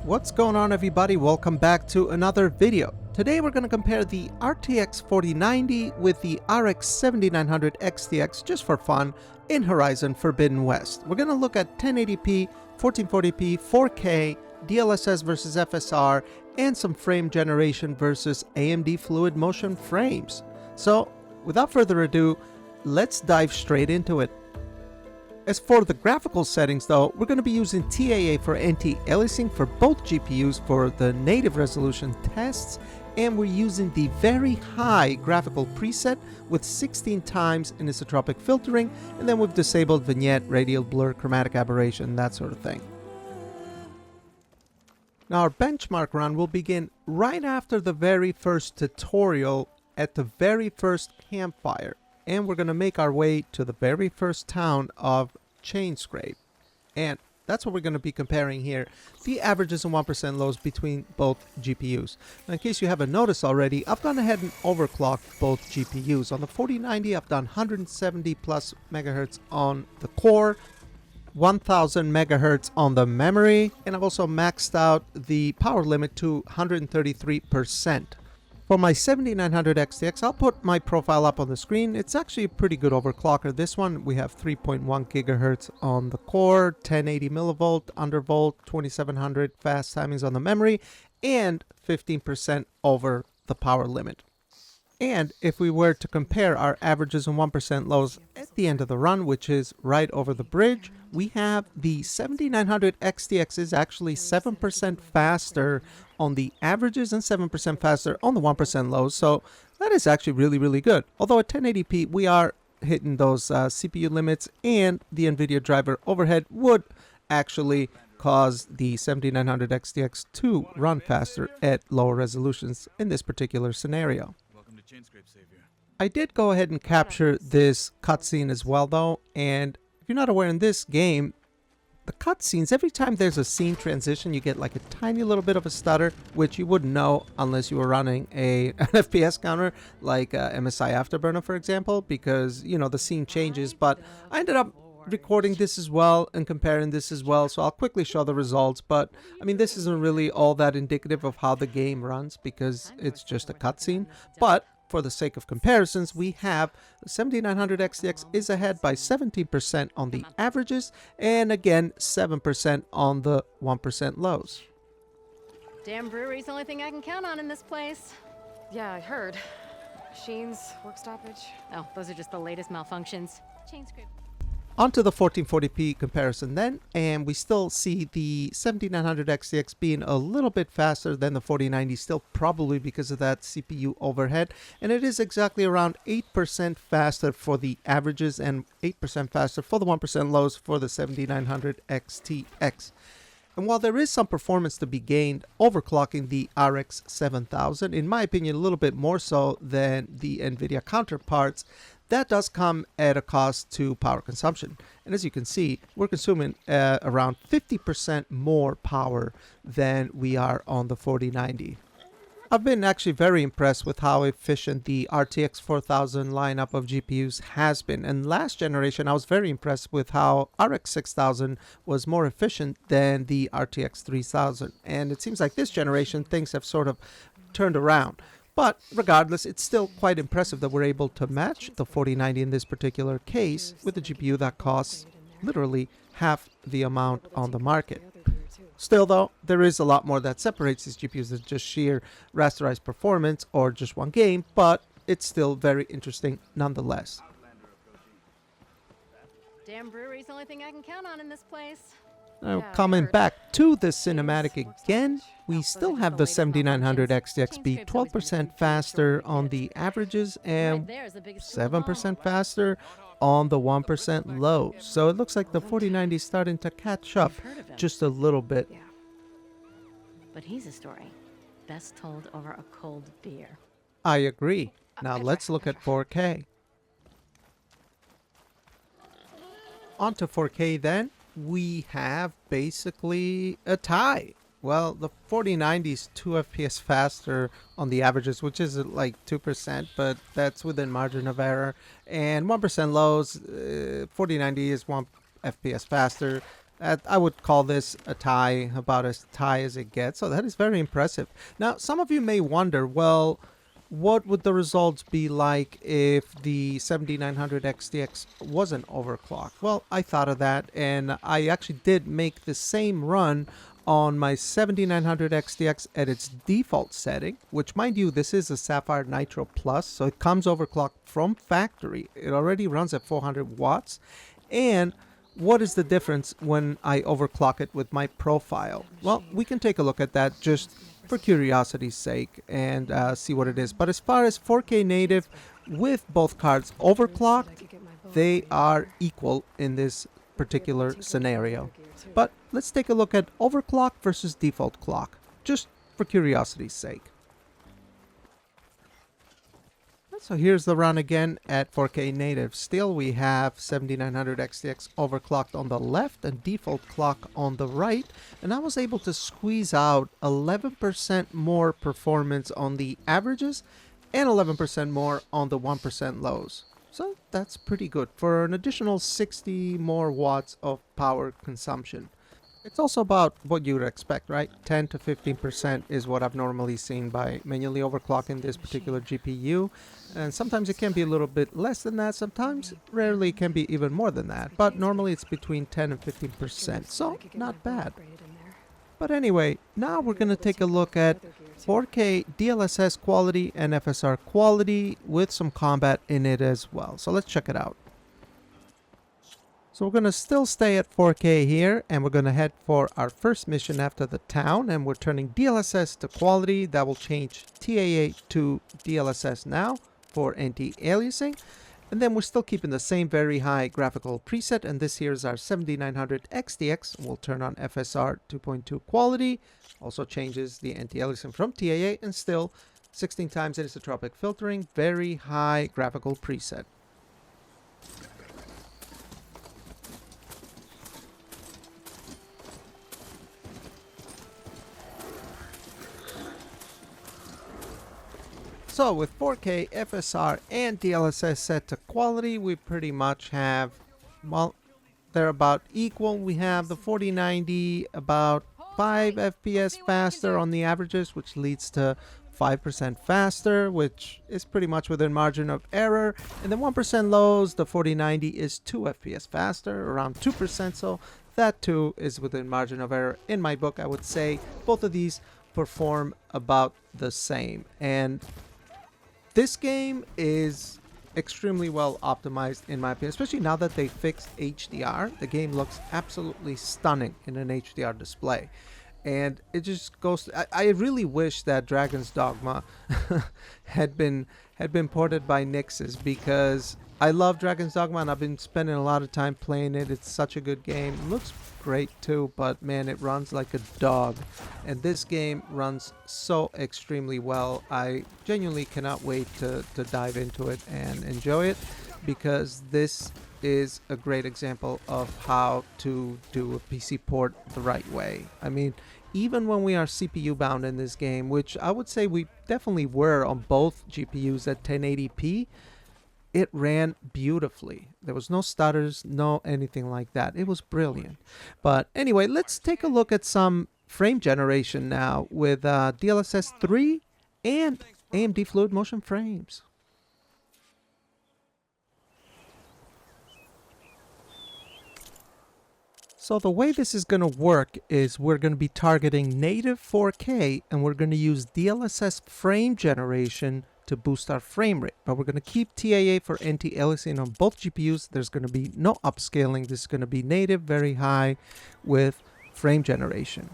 What's going on, everybody? Welcome back to another video. Today we're going to compare the RTX 4090 with the RX 7900 XTX just for fun in Horizon Forbidden West. We're going to look at 1080p, 1440p, 4K, DLSS versus FSR, and some frame generation versus AMD Fluid Motion Frames. So without further ado, let's dive straight into it. As for the graphical settings though, we're going to be using TAA for anti-aliasing for both GPUs for the native resolution tests, and we're using the very high graphical preset with 16 times anisotropic filtering, and then we've disabled vignette, radial blur, chromatic aberration, that sort of thing. Now our benchmark run will begin right after the very first tutorial at the very first campfire. And we're going to make our way to the very first town of Chain Scrape. And that's what we're going to be comparing here. The averages and 1% lows between both GPUs. Now, in case you haven't noticed already, I've gone ahead and overclocked both GPUs. On the 4090, I've done 170 plus megahertz on the core, 1000 megahertz on the memory, and I've also maxed out the power limit to 133%. For my 7900 XTX, I'll put my profile up on the screen. It's actually a pretty good overclocker. This one, we have 3.1 gigahertz on the core, 1080 millivolt, undervolt, 2700 fast timings on the memory, and 15% over the power limit. And if we were to compare our averages and 1% lows at the end of the run, which is right over the bridge, we have the 7900 XTX is actually 7% faster on the averages and 7% faster on the 1% lows. So that is actually really good. Although at 1080p, we are hitting those CPU limits, and the NVIDIA driver overhead would actually cause the 7900 XTX to run faster at lower resolutions in this particular scenario. I did go ahead and capture this cutscene as well though, and if you're not aware, in this game, the cutscenes, every time there's a scene transition, you get like a tiny little bit of a stutter, which you wouldn't know unless you were running an FPS counter like MSI Afterburner, for example, because, you know, the scene changes. But I ended up recording this as well and comparing this as well, so I'll quickly show the results. But I mean, this isn't really all that indicative of how the game runs because it's just a cutscene. But for the sake of comparisons, we have the 7900 XTX is ahead by 17% on the averages, and again 7% on the 1% lows. Damn brewery's the only thing I can count on in this place. Yeah, I heard. Machines, work stoppage. Oh, those are just the latest malfunctions. Chain script. Onto the 1440p comparison then, and we still see the 7900 XTX being a little bit faster than the 4090, still probably because of that CPU overhead, and it is exactly around 8% faster for the averages and 8% faster for the 1% lows for the 7900 XTX. And while there is some performance to be gained overclocking the RX 7000, in my opinion a little bit more so than the NVIDIA counterparts, that does come at a cost to power consumption. And as you can see, we're consuming around 50% more power than we are on the 4090. I've been actually very impressed with how efficient the RTX 4000 lineup of GPUs has been. And last generation, I was very impressed with how RX 6000 was more efficient than the RTX 3000. And it seems like this generation, things have sort of turned around. But regardless, it's still quite impressive that we're able to match the 4090 in this particular case with a GPU that costs literally half the amount on the market. Still though, there is a lot more that separates these GPUs than just sheer rasterized performance or just one game, but it's still very interesting nonetheless. Damn brewery's the only thing I can count on in this place. Now, coming back to the cinematic again, we still have the 7900 XTX be 12% faster on the averages and 7% faster on the 1% low. So it looks like the 4090 is starting to catch up just a little bit. But he's a story best told over a cold beer. I agree. Now let's look at 4K. On to 4K then. We have basically a tie. Well, the 4090 is 2 FPS faster on the averages, which is like 2%, but that's within margin of error. And 1% lows, 4090 is 1 FPS faster. I would call this a tie, about as tie as it gets. So that is very impressive. Now, some of you may wonder, well, what would the results be like if the 7900 XTX wasn't overclocked? Well, I thought of that, and I actually did make the same run on my 7900 XTX at its default setting, which, mind you, this is a Sapphire Nitro Plus, so it comes overclocked from factory. It already runs at 400 watts. And what is the difference when I overclock it with my profile? Well, we can take a look at that just for curiosity's sake and see what it is. But as far as 4K native with both cards overclocked, they are equal in this particular scenario. But let's take a look at overclock versus default clock, just for curiosity's sake. So here's the run again at 4K native. Still, we have 7900 XTX overclocked on the left and default clock on the right. And I was able to squeeze out 11% more performance on the averages and 11% more on the 1% lows. So that's pretty good for an additional 60 more watts of power consumption. It's also about what you would expect, right? 10 to 15% is what I've normally seen by manually overclocking this particular GPU. And sometimes it can be a little bit less than that. Sometimes, rarely, it can be even more than that. But normally it's between 10 and 15%. So not bad. But anyway, now we're going to take a look at 4K DLSS quality and FSR quality with some combat in it as well. So let's check it out. So we're going to still stay at 4K here, and we're going to head for our first mission after the town, and we're turning DLSS to quality. That will change TAA to DLSS now for anti-aliasing. And then we're still keeping the same very high graphical preset, and this here is our 7900 XTX. We'll turn on FSR 2.2 quality. Also changes the anti-aliasing from TAA, and still 16 times anisotropic filtering, very high graphical preset. So with 4K, FSR, and DLSS set to quality, we pretty much have, well, they're about equal. We have the 4090 about 5 FPS faster on the averages, which leads to 5% faster, which is pretty much within margin of error. And the 1% lows, the 4090 is 2 FPS faster, around 2%, so that too is within margin of error. In my book, I would say both of these perform about the same. And this game is extremely well optimized in my opinion, especially now that they fixed HDR. The game looks absolutely stunning in an HDR display. And it just goes, I really wish that Dragon's Dogma had been ported by Nix's, because I love Dragon's Dogma and I've been spending a lot of time playing it. It's such a good game. It looks great too, but man, it runs like a dog. And this game runs so extremely well. I genuinely cannot wait to dive into it and enjoy it, because this is a great example of how to do a PC port the right way. I mean, even when we are CPU bound in this game, which I would say we definitely were on both GPUs at 1080p, it ran beautifully. There was no stutters, no anything like that. It was brilliant. But anyway, let's take a look at some frame generation now with DLSS 3 and AMD Fluid Motion Frames. So the way this is going to work is we're going to be targeting native 4K, and we're going to use DLSS frame generation to boost our frame rate. But we're going to keep TAA for anti-aliasing on both GPUs. There's going to be no upscaling. This is going to be native, very high with frame generation.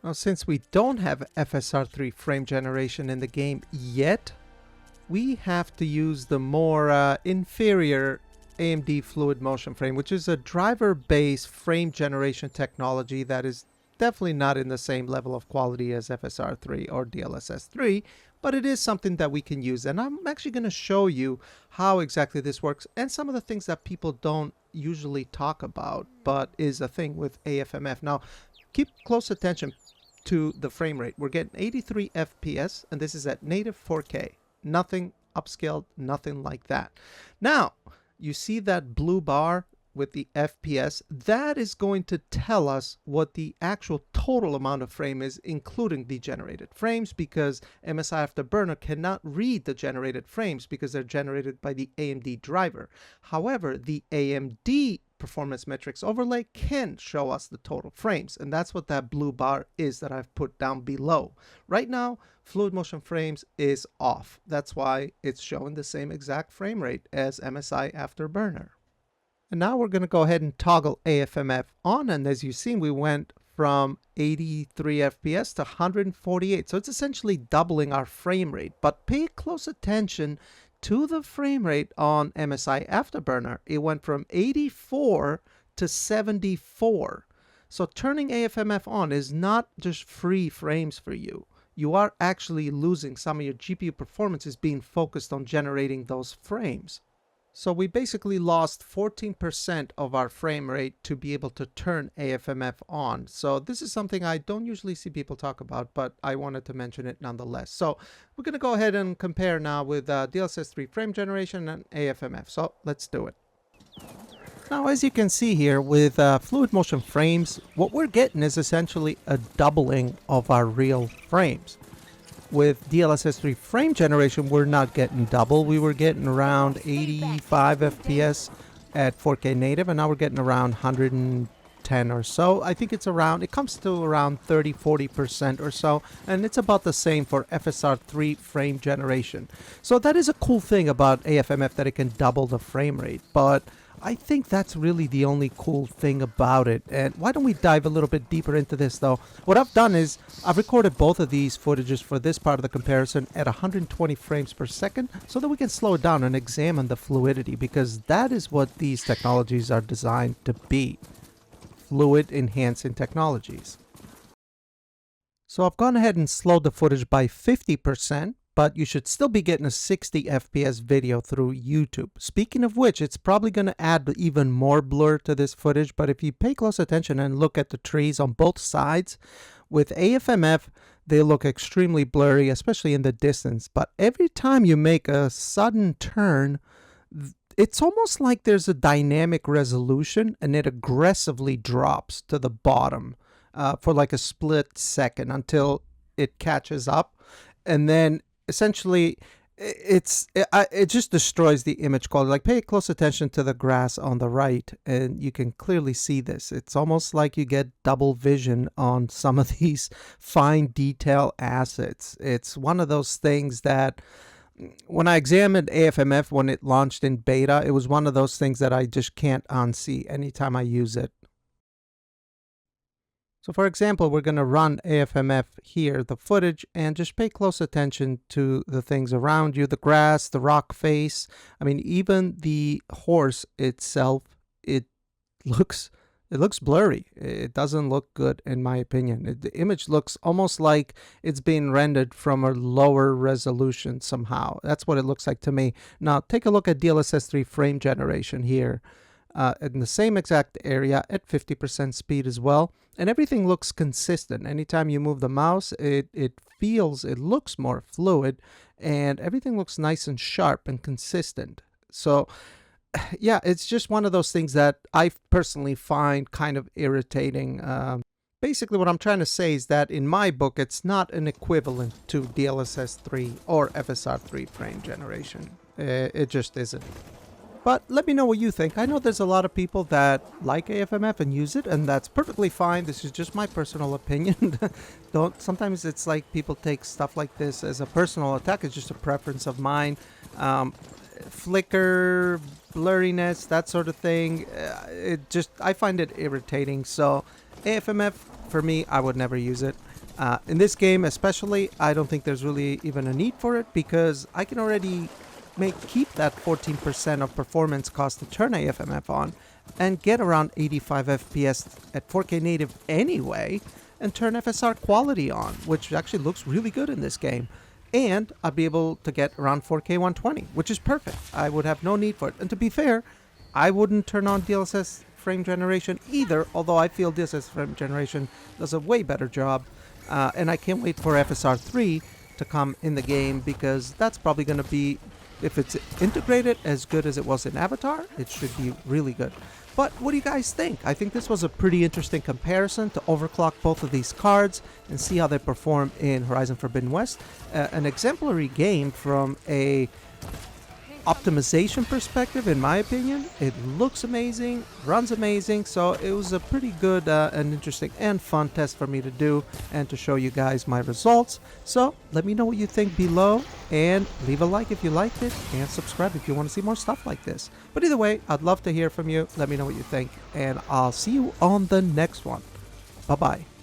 Now, since we don't have FSR3 frame generation in the game yet, we have to use the more inferior AMD Fluid Motion Frame, which is a driver-based frame generation technology that is definitely not in the same level of quality as FSR3 or DLSS3, but it is something that we can use. And I'm actually going to show you how exactly this works and some of the things that people don't usually talk about, but is a thing with AFMF. Now, keep close attention to the frame rate. We're getting 83 FPS, and this is at native 4K. Nothing upscaled, nothing like that. Now, you see that blue bar with the FPS, that is going to tell us what the actual total amount of frame is, including the generated frames, because MSI Afterburner cannot read the generated frames because they're generated by the AMD driver. However, the AMD performance metrics overlay can show us the total frames, and that's what that blue bar is that I've put down below. Right now, Fluid Motion Frames is off. That's why it's showing the same exact frame rate as MSI Afterburner. And now we're going to go ahead and toggle AFMF on, and as you've seen, we went from 83 FPS to 148. So it's essentially doubling our frame rate. But pay close attention to the frame rate on MSI Afterburner. It went from 84 to 74. So turning AFMF on is not just free frames for you. You are actually losing some of your GPU performance is being focused on generating those frames. So we basically lost 14% of our frame rate to be able to turn AFMF on. So this is something I don't usually see people talk about, but I wanted to mention it nonetheless. So we're going to go ahead and compare now with DLSS 3 frame generation and AFMF. So let's do it. Now, as you can see here with Fluid Motion Frames, what we're getting is essentially a doubling of our real frames. With DLSS 3 frame generation, we're not getting double. We were getting around 85 FPS at 4K native, and now we're getting around 110 or so. I think it comes to around 30-40% or so, and it's about the same for FSR 3 frame generation. So that is a cool thing about AFMF, that it can double the frame rate, but I think that's really the only cool thing about it. And why don't we dive a little bit deeper into this though? What I've done is I've recorded both of these footages for this part of the comparison at 120 frames per second so that we can slow it down and examine the fluidity, because that is what these technologies are designed to be. Fluid enhancing technologies. So I've gone ahead and slowed the footage by 50%. But you should still be getting a 60 FPS video through YouTube. Speaking of which, it's probably going to add even more blur to this footage, but if you pay close attention and look at the trees on both sides, with AFMF, they look extremely blurry, especially in the distance. But every time you make a sudden turn, it's almost like there's a dynamic resolution and it aggressively drops to the bottom for like a split second until it catches up. And then essentially, it just destroys the image quality. Like, pay close attention to the grass on the right, and you can clearly see this. It's almost like you get double vision on some of these fine detail assets. It's one of those things that, when I examined AFMF when it launched in beta, it was one of those things that I just can't unsee anytime I use it. So for example, we're going to run AFMF here, the footage, and just pay close attention to the things around you, the grass, the rock face. I mean, even the horse itself, it looks blurry. It doesn't look good, in my opinion. The image looks almost like it's being rendered from a lower resolution somehow. That's what it looks like to me. Now, take a look at DLSS 3 frame generation here. In the same exact area at 50% speed as well, and everything looks consistent. Anytime you move the mouse, it looks more fluid, and everything looks nice and sharp and consistent. So yeah, it's just one of those things that I personally find kind of irritating. Basically what I'm trying to say is that in my book, it's not an equivalent to DLSS 3 or FSR 3 frame generation. It just isn't. But let me know what you think. I know there's a lot of people that like AFMF and use it, and that's perfectly fine. This is just my personal opinion. Sometimes it's like people take stuff like this as a personal attack. It's just a preference of mine. Flicker, blurriness, that sort of thing. I find it irritating. So AFMF, for me, I would never use it. In this game especially, I don't think there's really even a need for it, because I can already keep that 14% of performance cost to turn AFMF on and get around 85 FPS at 4K native anyway, and turn FSR Quality on, which actually looks really good in this game. And I'll be able to get around 4K 120, which is perfect. I would have no need for it. And to be fair, I wouldn't turn on DLSS frame generation either, although I feel DLSS frame generation does a way better job. And I can't wait for FSR 3 to come in the game, because that's probably going to be, if it's integrated as good as it was in Avatar, it should be really good. But what do you guys think? I think this was a pretty interesting comparison to overclock both of these cards and see how they perform in Horizon Forbidden West. An exemplary game from a optimization perspective, in my opinion. It looks amazing, runs amazing, so it was a pretty good and interesting and fun test for me to do and to show you guys my results. So let me know what you think below, and leave a like if you liked it, and subscribe if you want to see more stuff like this. But either way, I'd love to hear from you. Let me know what you think, and I'll see you on the next one. Bye bye.